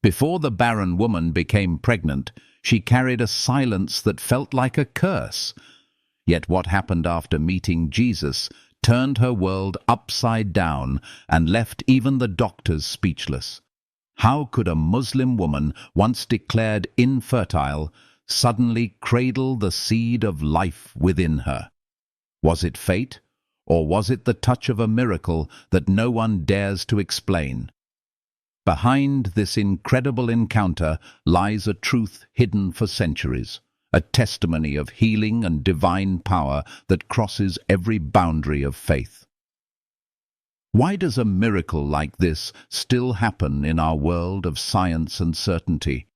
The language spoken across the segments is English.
Before the barren woman became pregnant, she carried a silence that felt like a curse. Yet what happened after meeting Jesus turned her world upside down and left even the doctors speechless. How could a Muslim woman, once declared infertile, suddenly cradle the seed of life within her? Was it fate, or was it the touch of a miracle that no one dares to explain? Behind this incredible encounter lies a truth hidden for centuries, a testimony of healing and divine power that crosses every boundary of faith. Why does a miracle like this still happen in our world of science and certainty?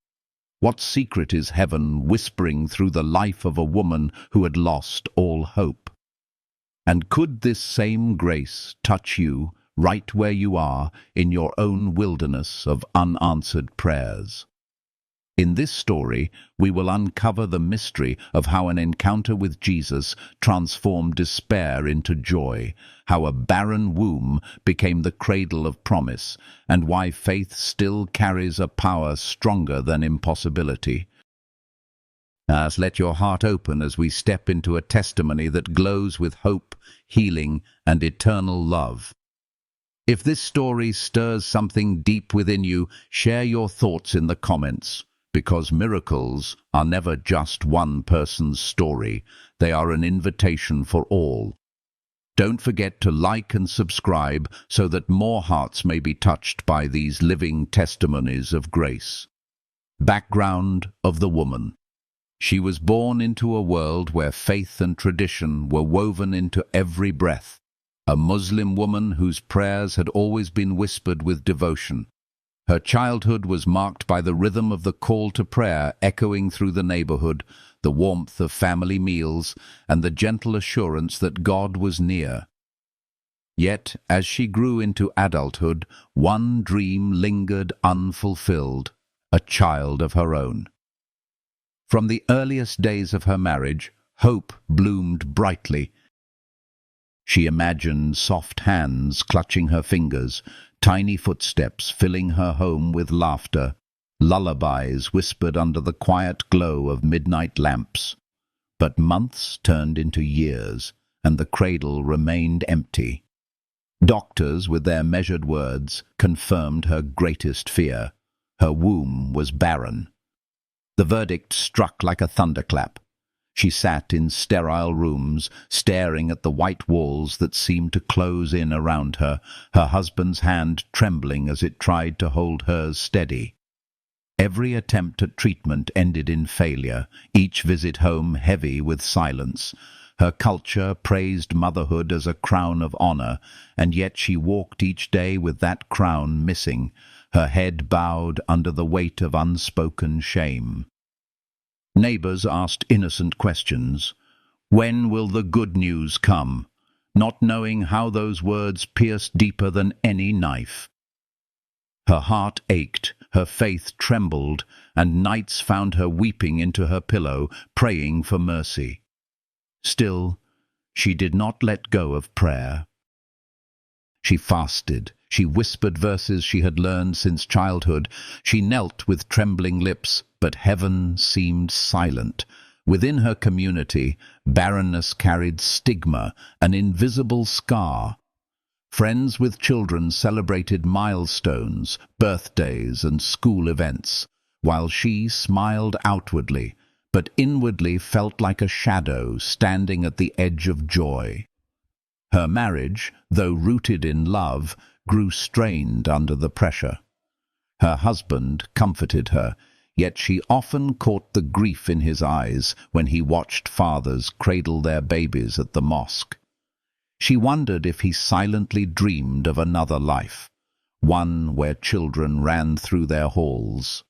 What secret is heaven whispering through the life of a woman who had lost all hope? And could this same grace touch you right where you are in your own wilderness of unanswered prayers? In this story, we will uncover the mystery of how an encounter with Jesus transformed despair into joy, how a barren womb became the cradle of promise, and why faith still carries a power stronger than impossibility. Let your heart open as we step into a testimony that glows with hope, healing, and eternal love. If this story stirs something deep within you, share your thoughts in the comments. Because miracles are never just one person's story, they are an invitation for all. Don't forget to like and subscribe so that more hearts may be touched by these living testimonies of grace. Background of the woman. She was born into a world where faith and tradition were woven into every breath, a Muslim woman whose prayers had always been whispered with devotion. Her childhood was marked by the rhythm of the call to prayer echoing through the neighborhood, the warmth of family meals, and the gentle assurance that God was near. Yet, as she grew into adulthood, one dream lingered unfulfilled, a child of her own. From the earliest days of her marriage, hope bloomed brightly. She imagined soft hands clutching her fingers, tiny footsteps filling her home with laughter, lullabies whispered under the quiet glow of midnight lamps. But months turned into years, and the cradle remained empty. Doctors, with their measured words, confirmed her greatest fear. Her womb was barren. The verdict struck like a thunderclap. She sat in sterile rooms, staring at the white walls that seemed to close in around her, her husband's hand trembling as it tried to hold hers steady. Every attempt at treatment ended in failure, each visit home heavy with silence. Her culture praised motherhood as a crown of honor, and yet she walked each day with that crown missing, her head bowed under the weight of unspoken shame. Neighbors asked innocent questions. When will the good news come? Not knowing how those words pierced deeper than any knife. Her heart ached, her faith trembled, and nights found her weeping into her pillow, praying for mercy. Still, she did not let go of prayer. She fasted. She whispered verses she had learned since childhood. She knelt with trembling lips, but heaven seemed silent. Within her community, barrenness carried stigma, an invisible scar. Friends with children celebrated milestones, birthdays, and school events, while she smiled outwardly, but inwardly felt like a shadow standing at the edge of joy. Her marriage, though rooted in love, grew strained under the pressure. Her husband comforted her, yet she often caught the grief in his eyes when he watched fathers cradle their babies at the mosque. She wondered if he silently dreamed of another life, one where children ran through their halls.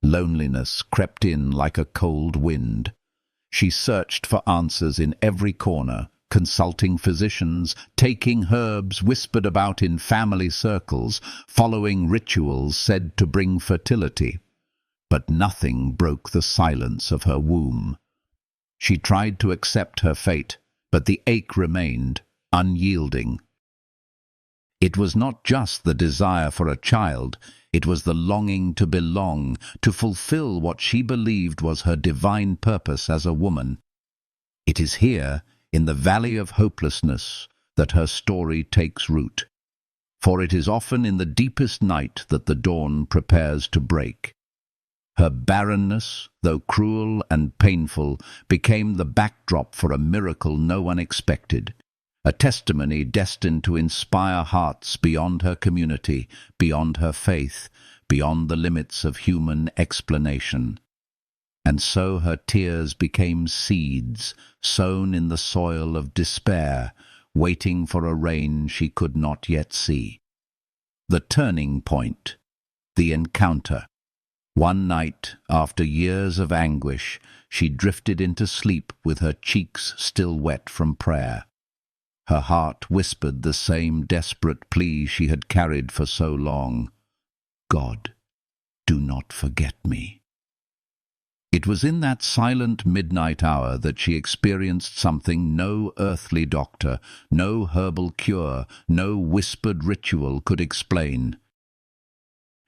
Loneliness crept in like a cold wind. She searched for answers in every corner, consulting physicians, taking herbs whispered about in family circles, following rituals said to bring fertility. But nothing broke the silence of her womb. She tried to accept her fate, but the ache remained, unyielding. It was not just the desire for a child, It was the longing to belong, to fulfill what she believed was her divine purpose as a woman. It is here, in the valley of hopelessness, that her story takes root. For it is often in the deepest night that the dawn prepares to break. Her barrenness, though cruel and painful, became the backdrop for a miracle no one expected, a testimony destined to inspire hearts beyond her community, beyond her faith, beyond the limits of human explanation. And so her tears became seeds, sown in the soil of despair, waiting for a rain she could not yet see. The turning point, the encounter. One night, after years of anguish, she drifted into sleep with her cheeks still wet from prayer. Her heart whispered the same desperate plea she had carried for so long. God, do not forget me. It was in that silent midnight hour that she experienced something no earthly doctor, no herbal cure, no whispered ritual could explain.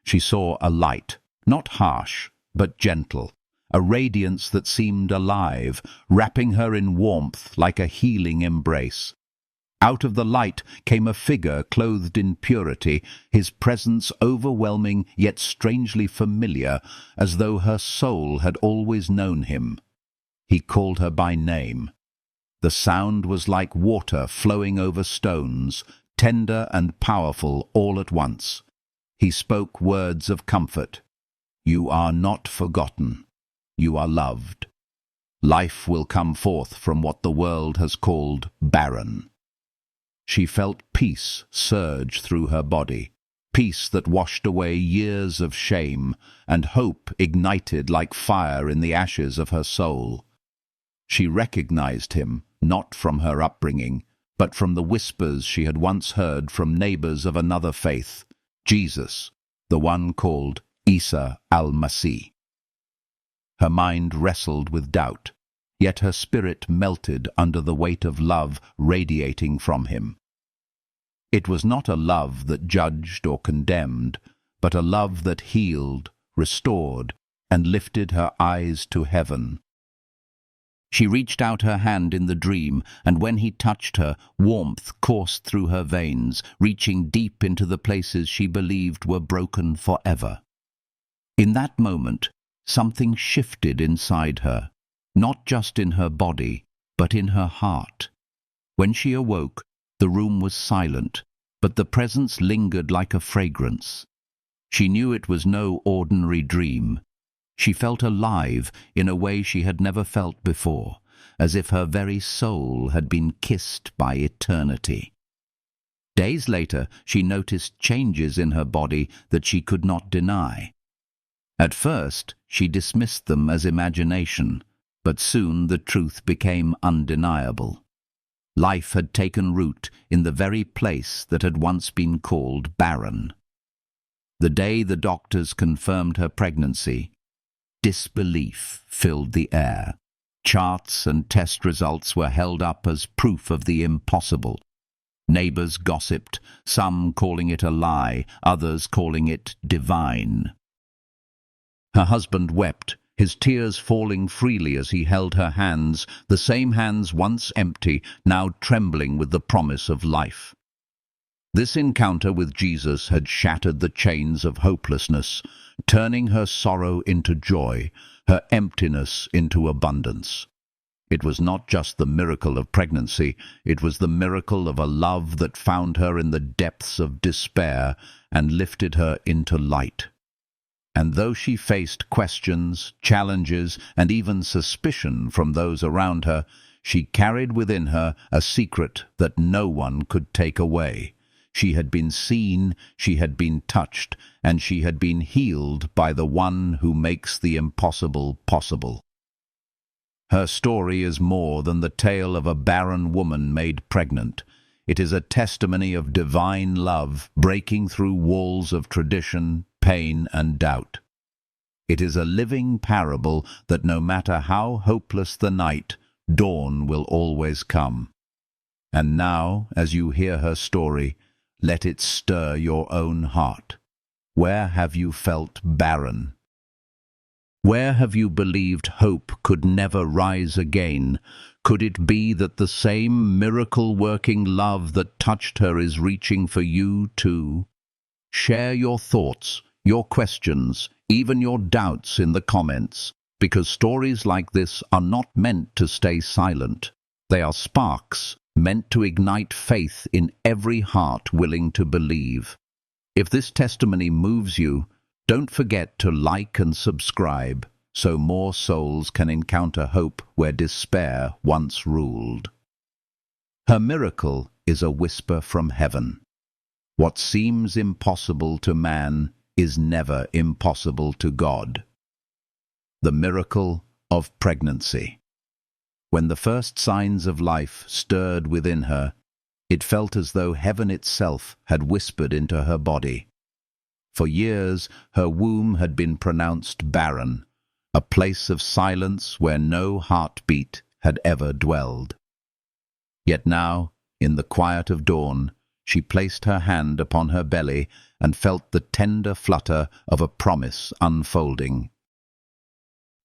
She saw a light, not harsh, but gentle, a radiance that seemed alive, wrapping her in warmth like a healing embrace. Out of the light came a figure clothed in purity, his presence overwhelming yet strangely familiar, as though her soul had always known him. He called her by name. The sound was like water flowing over stones, tender and powerful all at once. He spoke words of comfort. You are not forgotten. You are loved. Life will come forth from what the world has called barren. She felt peace surge through her body, peace that washed away years of shame, and hope ignited like fire in the ashes of her soul. She recognized him, not from her upbringing, but from the whispers she had once heard from neighbors of another faith, Jesus, the one called Isa al-Masih. Her mind wrestled with doubt, yet her spirit melted under the weight of love radiating from him. It was not a love that judged or condemned, but a love that healed, restored, and lifted her eyes to heaven. She reached out her hand in the dream, and when he touched her, warmth coursed through her veins, reaching deep into the places she believed were broken forever. In that moment, something shifted inside her, not just in her body, but in her heart. When she awoke, the room was silent, but the presence lingered like a fragrance. She knew it was no ordinary dream. She felt alive in a way she had never felt before, as if her very soul had been kissed by eternity. Days later, she noticed changes in her body that she could not deny. At first, she dismissed them as imagination, but soon the truth became undeniable. Life had taken root in the very place that had once been called Barren. The day the doctors confirmed her pregnancy, disbelief filled the air. Charts and test results were held up as proof of the impossible. Neighbors gossiped, some calling it a lie, others calling it divine. Her husband wept, his tears falling freely as he held her hands, the same hands once empty, now trembling with the promise of life. This encounter with Jesus had shattered the chains of hopelessness, turning her sorrow into joy, her emptiness into abundance. It was not just the miracle of pregnancy, it was the miracle of a love that found her in the depths of despair and lifted her into light. And though she faced questions, challenges, and even suspicion from those around her, she carried within her a secret that no one could take away. She had been seen, she had been touched, and she had been healed by the one who makes the impossible possible. Her story is more than the tale of a barren woman made pregnant. It is a testimony of divine love breaking through walls of tradition, pain, and doubt. It is a living parable that no matter how hopeless the night, dawn will always come. And now, as you hear her story, let it stir your own heart. Where have you felt barren? Where have you believed hope could never rise again? Could it be that the same miracle-working love that touched her is reaching for you too? Share your thoughts, your questions, even your doubts in the comments, because stories like this are not meant to stay silent. They are sparks meant to ignite faith in every heart willing to believe. If this testimony moves you, don't forget to like and subscribe so more souls can encounter hope where despair once ruled. Her miracle is a whisper from heaven. What seems impossible to man is never impossible to God. The miracle of pregnancy. When the first signs of life stirred within her, it felt as though heaven itself had whispered into her body. For years, her womb had been pronounced barren, a place of silence where no heartbeat had ever dwelled. Yet now, in the quiet of dawn, she placed her hand upon her belly and felt the tender flutter of a promise unfolding.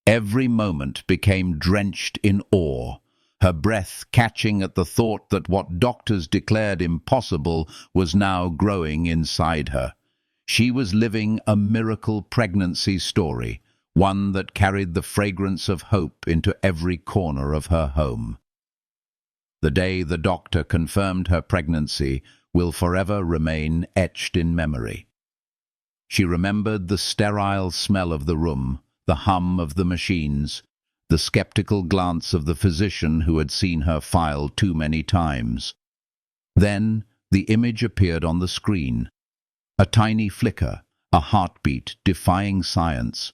Every moment became drenched in awe, her breath catching at the thought that what doctors declared impossible was now growing inside her. She was living a miracle pregnancy story, one that carried the fragrance of hope into every corner of her home. The day the doctor confirmed her pregnancy will forever remain etched in memory. She remembered the sterile smell of the room, the hum of the machines, the skeptical glance of the physician who had seen her file too many times. Then the image appeared on the screen. A tiny flicker, a heartbeat defying science.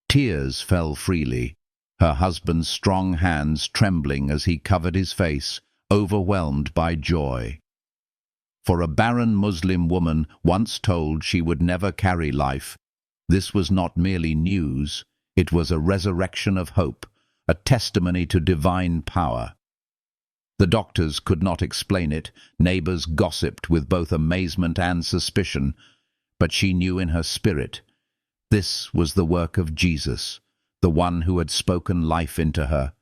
Tears fell freely, her husband's strong hands trembling as he covered his face, overwhelmed by joy. For a barren Muslim woman once told she would never carry life, this was not merely news, it was a resurrection of hope, a testimony to divine power. The doctors could not explain it, neighbors gossiped with both amazement and suspicion, but she knew in her spirit, this was the work of Jesus, the one who had spoken life into her.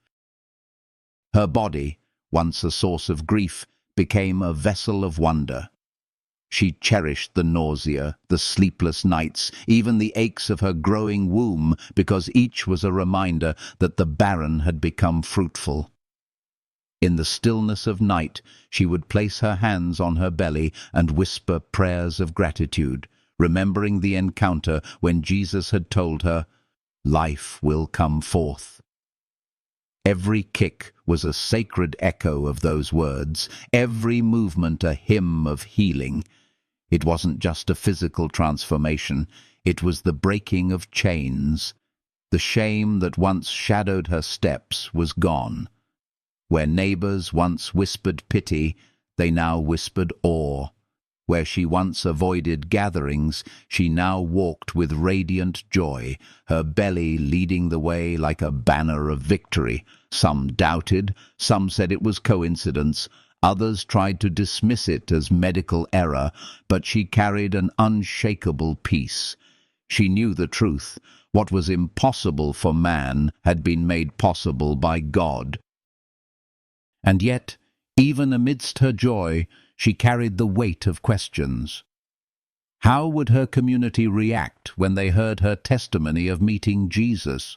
Her body, once a source of grief, became a vessel of wonder. She cherished the nausea, the sleepless nights, even the aches of her growing womb, because each was a reminder that the barren had become fruitful. In the stillness of night, she would place her hands on her belly and whisper prayers of gratitude, remembering the encounter when Jesus had told her, "Life will come forth." Every kick was a sacred echo of those words, every movement a hymn of healing. It wasn't just a physical transformation, it was the breaking of chains. The shame that once shadowed her steps was gone. Where neighbors once whispered pity, they now whispered awe. Where she once avoided gatherings, she now walked with radiant joy, her belly leading the way like a banner of victory. Some doubted, some said it was coincidence, others tried to dismiss it as medical error, but she carried an unshakable peace. She knew the truth. What was impossible for man had been made possible by God. And yet, even amidst her joy, she carried the weight of questions. How would her community react when they heard her testimony of meeting Jesus?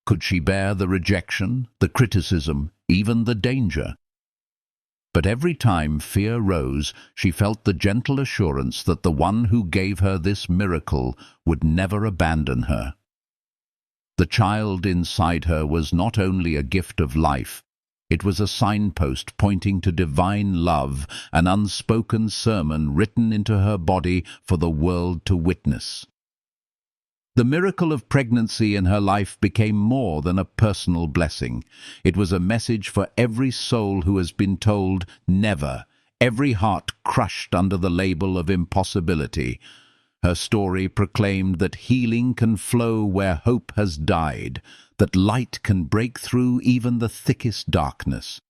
Could she bear the rejection, the criticism, even the danger? But every time fear rose, she felt the gentle assurance that the one who gave her this miracle would never abandon her. The child inside her was not only a gift of life, it was a signpost pointing to divine love, an unspoken sermon written into her body for the world to witness. The miracle of pregnancy in her life became more than a personal blessing. It was a message for every soul who has been told never, every heart crushed under the label of impossibility. Her story proclaimed that healing can flow where hope has died, that light can break through even the thickest darkness.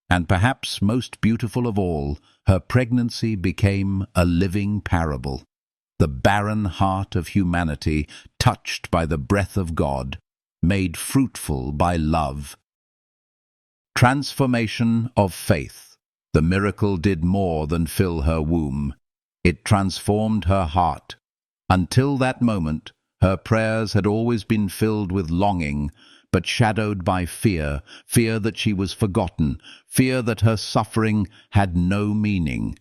And perhaps most beautiful of all, her pregnancy became a living parable. the barren heart of humanity touched by the breath of God, made fruitful by love. Transformation of faith. The miracle did more than fill her womb. It transformed her heart. Until that moment, her prayers had always been filled with longing, but shadowed by fear, fear that she was forgotten, fear that her suffering had no meaning.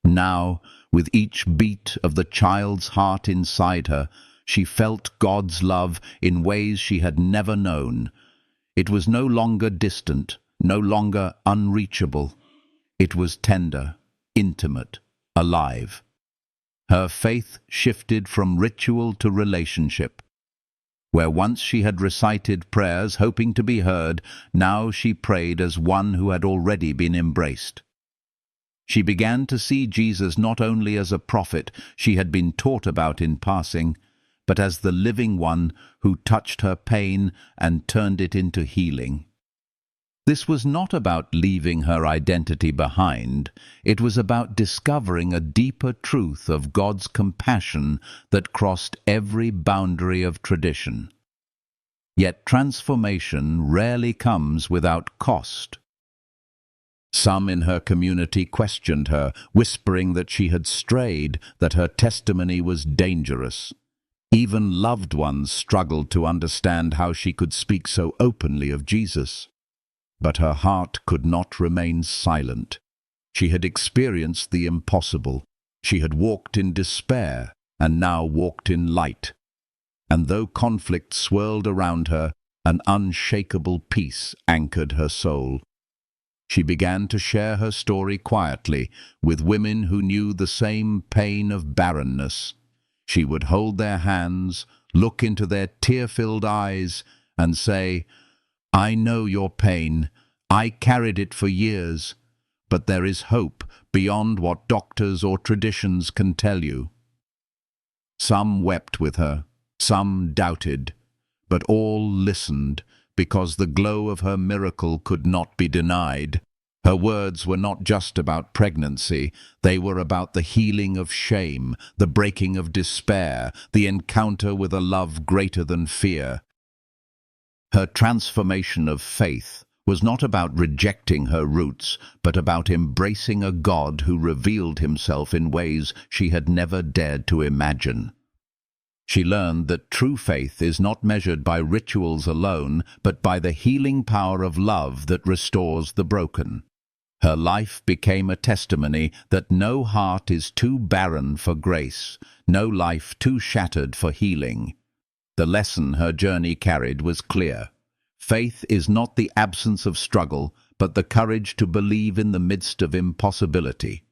Now, with each beat of the child's heart inside her, she felt God's love in ways she had never known. It was no longer distant, no longer unreachable. It was tender, intimate, alive. Her faith shifted from ritual to relationship. Where once she had recited prayers hoping to be heard, now she prayed as one who had already been embraced. She began to see Jesus not only as a prophet she had been taught about in passing, but as the living one who touched her pain and turned it into healing. This was not about leaving her identity behind. It was about discovering a deeper truth of God's compassion that crossed every boundary of tradition. Yet transformation rarely comes without cost. Some in her community questioned her, whispering that she had strayed, that her testimony was dangerous. Even loved ones struggled to understand how she could speak so openly of Jesus. But her heart could not remain silent. She had experienced the impossible. She had walked in despair and now walked in light. And though conflict swirled around her, an unshakable peace anchored her soul. She began to share her story quietly with women who knew the same pain of barrenness. She would hold their hands, look into their tear-filled eyes, and say, "I know your pain. I carried it for years. But there is hope beyond what doctors or traditions can tell you." Some wept with her, some doubted, but all listened because the glow of her miracle could not be denied. Her words were not just about pregnancy, they were about the healing of shame, the breaking of despair, the encounter with a love greater than fear. Her transformation of faith was not about rejecting her roots, but about embracing a God who revealed himself in ways she had never dared to imagine. She learned that true faith is not measured by rituals alone, but by the healing power of love that restores the broken. Her life became a testimony that no heart is too barren for grace, no life too shattered for healing. The lesson her journey carried was clear. Faith is not the absence of struggle, but the courage to believe in the midst of impossibility.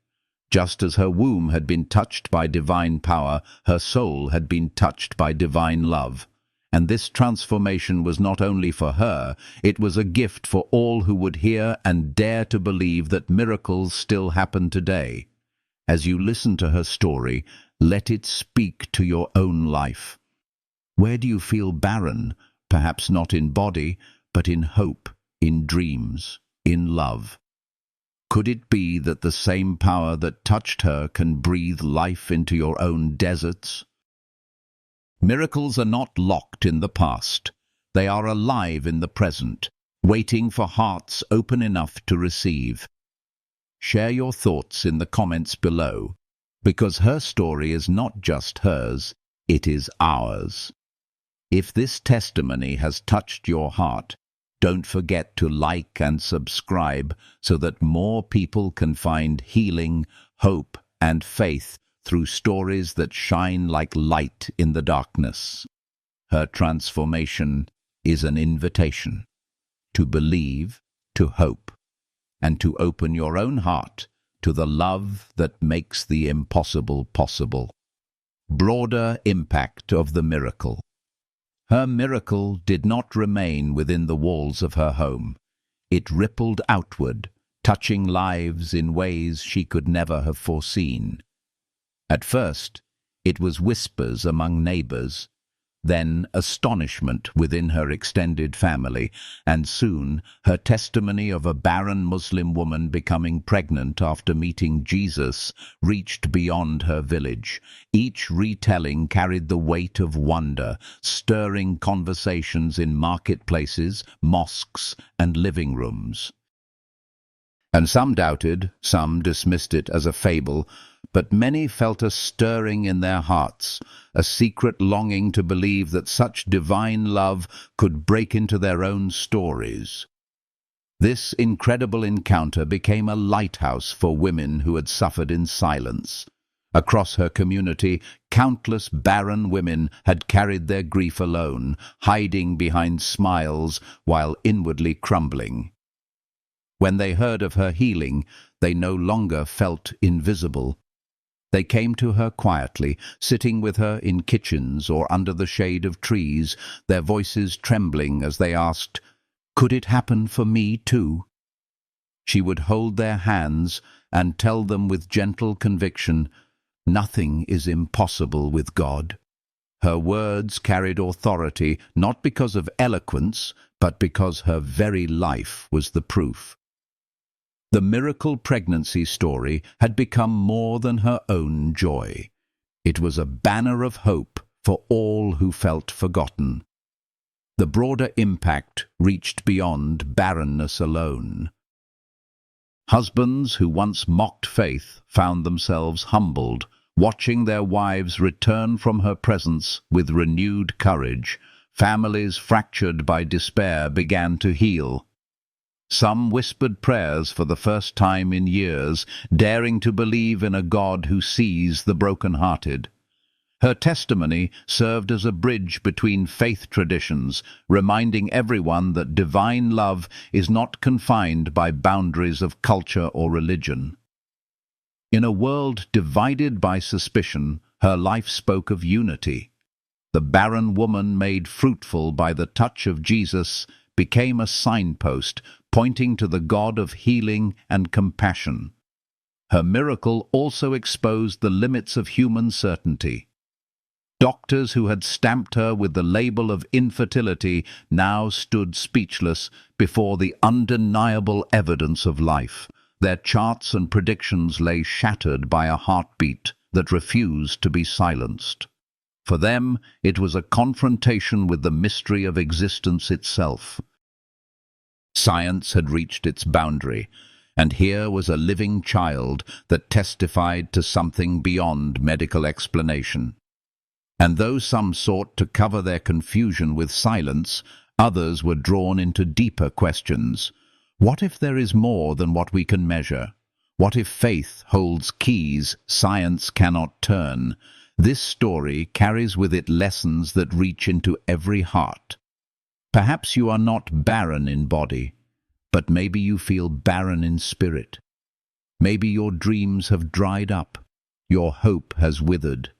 Just as her womb had been touched by divine power, her soul had been touched by divine love. And this transformation was not only for her, it was a gift for all who would hear and dare to believe that miracles still happen today. As you listen to her story, let it speak to your own life. Where do you feel barren? Perhaps not in body, but in hope, in dreams, in love. Could it be that the same power that touched her can breathe life into your own deserts? Miracles are not locked in the past. They are alive in the present, waiting for hearts open enough to receive. Share your thoughts in the comments below, because her story is not just hers, it is ours. If this testimony has touched your heart, don't forget to like and subscribe so that more people can find healing, hope, and faith through stories that shine like light in the darkness. Her transformation is an invitation to believe, to hope, and to open your own heart to the love that makes the impossible possible. Broader impact of the miracle. Her miracle did not remain within the walls of her home. It rippled outward, touching lives in ways she could never have foreseen. At first, it was whispers among neighbors. then astonishment within her extended family, and soon her testimony of a barren Muslim woman becoming pregnant after meeting Jesus reached beyond her village. Each retelling carried the weight of wonder, stirring conversations in marketplaces, mosques, and living rooms. And some doubted, some dismissed it as a fable, but many felt a stirring in their hearts, a secret longing to believe that such divine love could break into their own stories. This incredible encounter became a lighthouse for women who had suffered in silence. Across her community, countless barren women had carried their grief alone, hiding behind smiles while inwardly crumbling. When they heard of her healing, they no longer felt invisible. They came to her quietly, sitting with her in kitchens or under the shade of trees, their voices trembling as they asked, "Could it happen for me too?" She would hold their hands and tell them with gentle conviction, "Nothing is impossible with God." Her words carried authority, not because of eloquence, but because her very life was the proof. The miracle pregnancy story had become more than her own joy. It was a banner of hope for all who felt forgotten. The broader impact reached beyond barrenness alone. Husbands who once mocked faith found themselves humbled, watching their wives return from her presence with renewed courage. Families fractured by despair began to heal. Some whispered prayers for the first time in years, daring to believe in a God who sees the broken-hearted. Her testimony served as a bridge between faith traditions, reminding everyone that divine love is not confined by boundaries of culture or religion. In a world divided by suspicion, her life spoke of unity. The barren woman made fruitful by the touch of Jesus became a signpost pointing to the God of healing and compassion. Her miracle also exposed the limits of human certainty. Doctors who had stamped her with the label of infertility now stood speechless before the undeniable evidence of life. Their charts and predictions lay shattered by a heartbeat that refused to be silenced. For them, it was a confrontation with the mystery of existence itself. Science had reached its boundary, and here was a living child that testified to something beyond medical explanation. And though some sought to cover their confusion with silence, others were drawn into deeper questions. What if there is more than what we can measure? What if faith holds keys science cannot turn? This story carries with it lessons that reach into every heart. Perhaps you are not barren in body, but maybe you feel barren in spirit. Maybe your dreams have dried up, your hope has withered,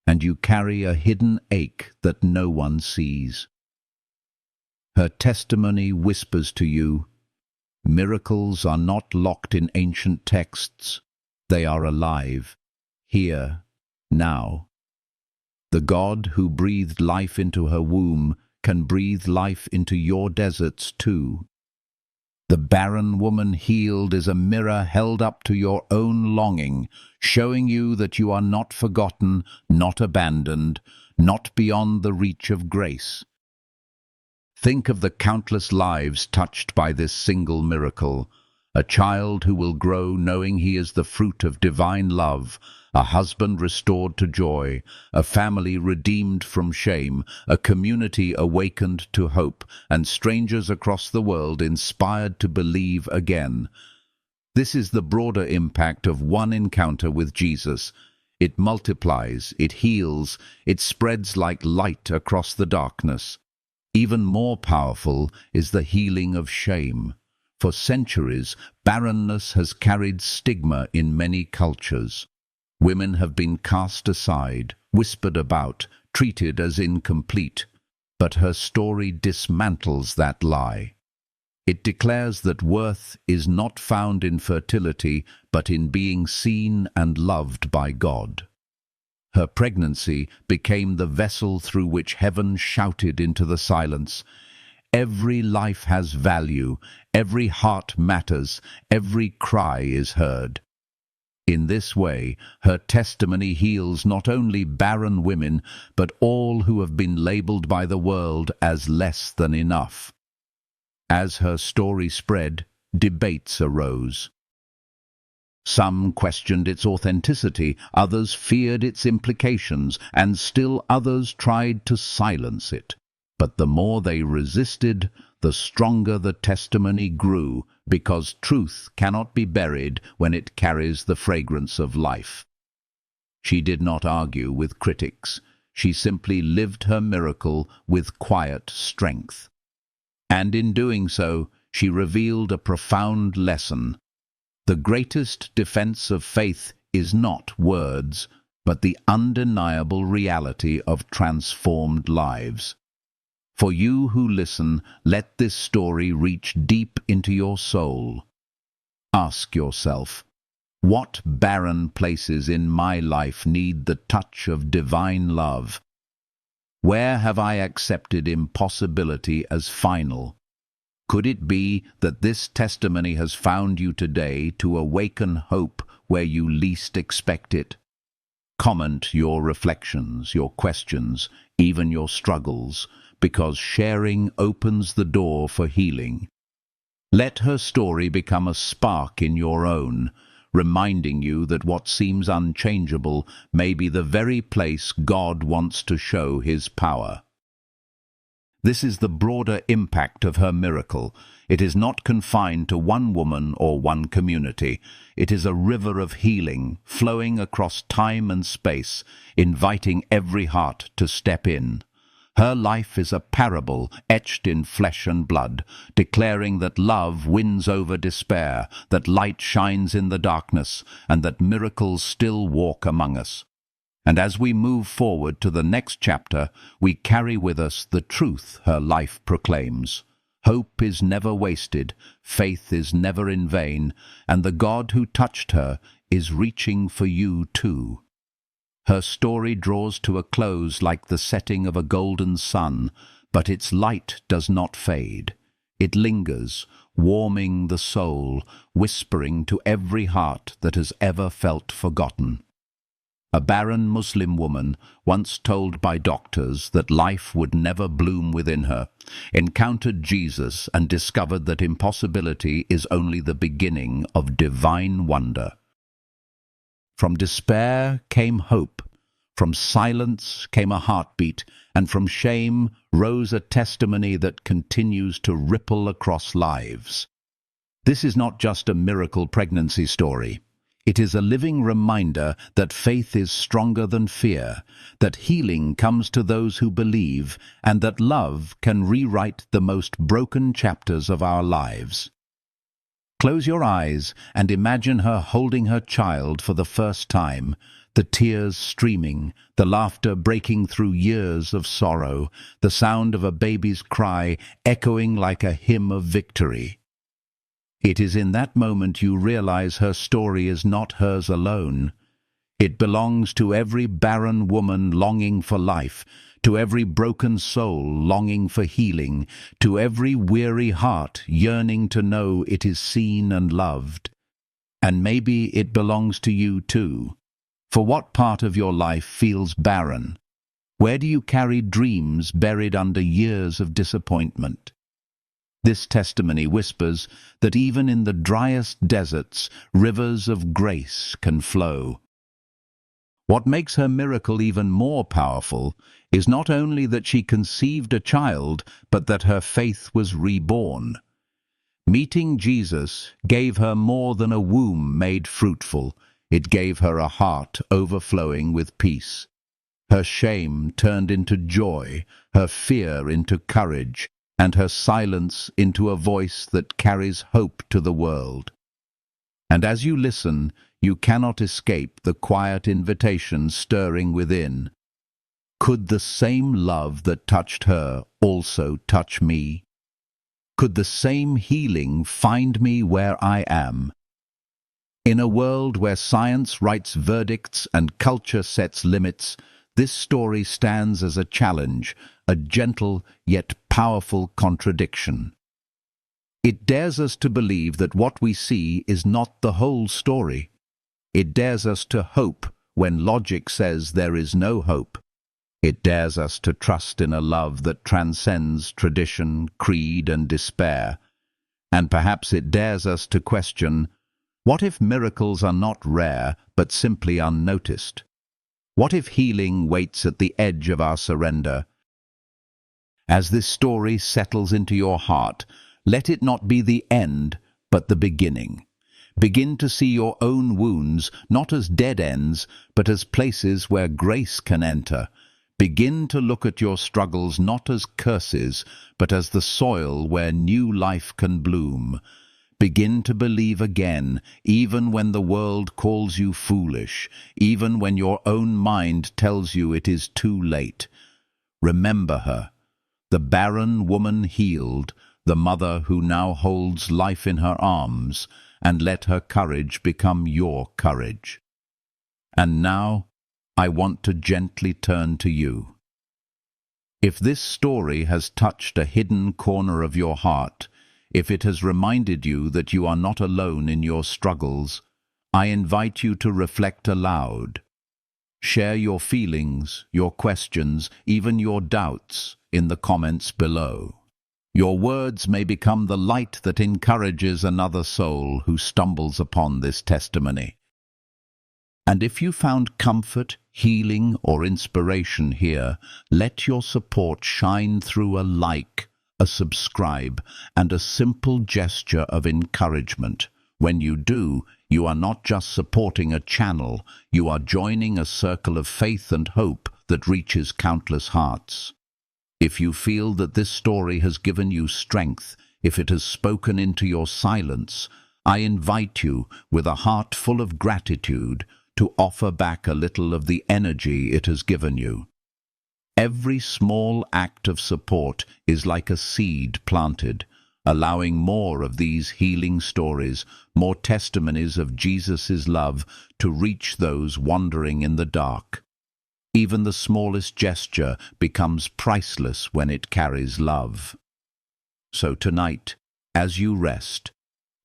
and you carry a hidden ache that no one sees. Her testimony whispers to you, miracles are not locked in ancient texts. They are alive, here, now. The God who breathed life into her womb can breathe life into your deserts too. The barren woman healed is a mirror held up to your own longing, showing you that you are not forgotten, not abandoned, not beyond the reach of grace. Think of the countless lives touched by this single miracle. A child who will grow knowing he is the fruit of divine love, a husband restored to joy, a family redeemed from shame, a community awakened to hope, and strangers across the world inspired to believe again. This is the broader impact of one encounter with Jesus. It multiplies, it heals, it spreads like light across the darkness. Even more powerful is the healing of shame. For centuries, barrenness has carried stigma in many cultures. Women have been cast aside, whispered about, treated as incomplete. But her story dismantles that lie. It declares that worth is not found in fertility, but in being seen and loved by God. Her pregnancy became the vessel through which heaven shouted into the silence. Every life has value, every heart matters, every cry is heard. In this way, her testimony heals not only barren women, but all who have been labeled by the world as less than enough. As her story spread, debates arose. Some questioned its authenticity, others feared its implications, and still others tried to silence it. But the more they resisted, the stronger the testimony grew, because truth cannot be buried when it carries the fragrance of life. She did not argue with critics. She simply lived her miracle with quiet strength. And in doing so, she revealed a profound lesson. The greatest defense of faith is not words, but the undeniable reality of transformed lives. For you who listen, let this story reach deep into your soul. Ask yourself, what barren places in my life need the touch of divine love? Where have I accepted impossibility as final? Could it be that this testimony has found you today to awaken hope where you least expect it? Comment your reflections, your questions, even your struggles, because sharing opens the door for healing. Let her story become a spark in your own, reminding you that what seems unchangeable may be the very place God wants to show His power. This is the broader impact of her miracle. It is not confined to one woman or one community. It is a river of healing, flowing across time and space, inviting every heart to step in. Her life is a parable etched in flesh and blood, declaring that love wins over despair, that light shines in the darkness, and that miracles still walk among us. And as we move forward to the next chapter, we carry with us the truth her life proclaims. Hope is never wasted, faith is never in vain, and the God who touched her is reaching for you too. Her story draws to a close like the setting of a golden sun, but its light does not fade. It lingers, warming the soul, whispering to every heart that has ever felt forgotten. A barren Muslim woman, once told by doctors that life would never bloom within her, encountered Jesus and discovered that impossibility is only the beginning of divine wonder. From despair came hope, from silence came a heartbeat, and from shame rose a testimony that continues to ripple across lives. This is not just a miracle pregnancy story. It is a living reminder that faith is stronger than fear, that healing comes to those who believe, and that love can rewrite the most broken chapters of our lives. Close your eyes and imagine her holding her child for the first time, the tears streaming, the laughter breaking through years of sorrow, the sound of a baby's cry echoing like a hymn of victory. It is in that moment you realize her story is not hers alone. It belongs to every barren woman longing for life, to every broken soul longing for healing, to every weary heart yearning to know it is seen and loved. And maybe it belongs to you too. For what part of your life feels barren? Where do you carry dreams buried under years of disappointment? This testimony whispers that even in the driest deserts, rivers of grace can flow. What makes her miracle even more powerful is not only that she conceived a child, but that her faith was reborn. Meeting Jesus gave her more than a womb made fruitful. It gave her a heart overflowing with peace. Her shame turned into joy, her fear into courage, and her silence into a voice that carries hope to the world. And as you listen, you cannot escape the quiet invitation stirring within. Could the same love that touched her also touch me? Could the same healing find me where I am? In a world where science writes verdicts and culture sets limits, this story stands as a challenge, a gentle yet powerful contradiction. It dares us to believe that what we see is not the whole story. It dares us to hope when logic says there is no hope. It dares us to trust in a love that transcends tradition, creed, and despair. And perhaps it dares us to question, what if miracles are not rare, but simply unnoticed? What if healing waits at the edge of our surrender? As this story settles into your heart, let it not be the end, but the beginning. Begin to see your own wounds not as dead ends, but as places where grace can enter. Begin to look at your struggles not as curses, but as the soil where new life can bloom. Begin to believe again, even when the world calls you foolish, even when your own mind tells you it is too late. Remember her, the barren woman healed, the mother who now holds life in her arms, and let her courage become your courage. And now, I want to gently turn to you. If this story has touched a hidden corner of your heart, if it has reminded you that you are not alone in your struggles, I invite you to reflect aloud. Share your feelings, your questions, even your doubts in the comments below. Your words may become the light that encourages another soul who stumbles upon this testimony. And if you found comfort, healing, or inspiration here, let your support shine through a like, a subscribe, and a simple gesture of encouragement. When you do, you are not just supporting a channel, you are joining a circle of faith and hope that reaches countless hearts. If you feel that this story has given you strength, if it has spoken into your silence, I invite you, with a heart full of gratitude, to offer back a little of the energy it has given you. Every small act of support is like a seed planted, allowing more of these healing stories, more testimonies of Jesus' love to reach those wandering in the dark. Even the smallest gesture becomes priceless when it carries love. So tonight, as you rest,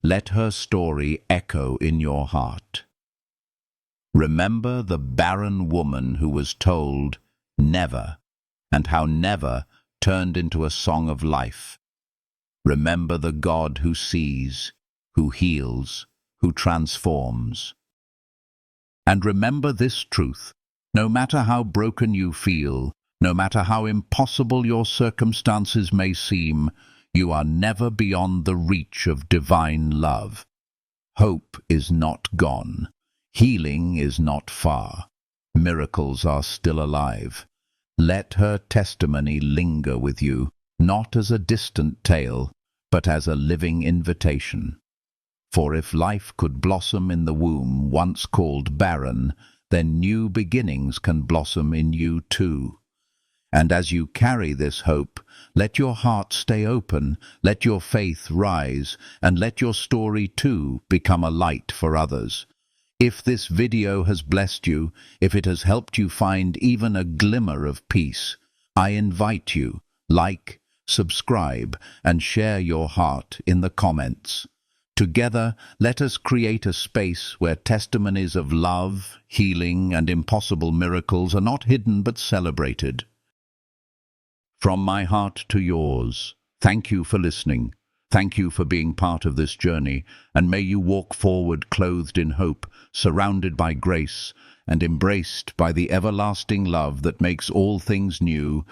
let her story echo in your heart. Remember the barren woman who was told, "Never," and how never turned into a song of life. Remember the God who sees, who heals, who transforms. And remember this truth: no matter how broken you feel, no matter how impossible your circumstances may seem, you are never beyond the reach of divine love. Hope is not gone. Healing is not far. Miracles are still alive. Let her testimony linger with you, not as a distant tale, but as a living invitation. For if life could blossom in the womb once called barren, then new beginnings can blossom in you too. And as you carry this hope, let your heart stay open, let your faith rise, and let your story too become a light for others. If this video has blessed you, if it has helped you find even a glimmer of peace, I invite you, like, subscribe, and share your heart in the comments. Together, let us create a space where testimonies of love, healing, and impossible miracles are not hidden but celebrated. From my heart to yours, thank you for listening. Thank you for being part of this journey, and may you walk forward clothed in hope, surrounded by grace, and embraced by the everlasting love that makes all things new.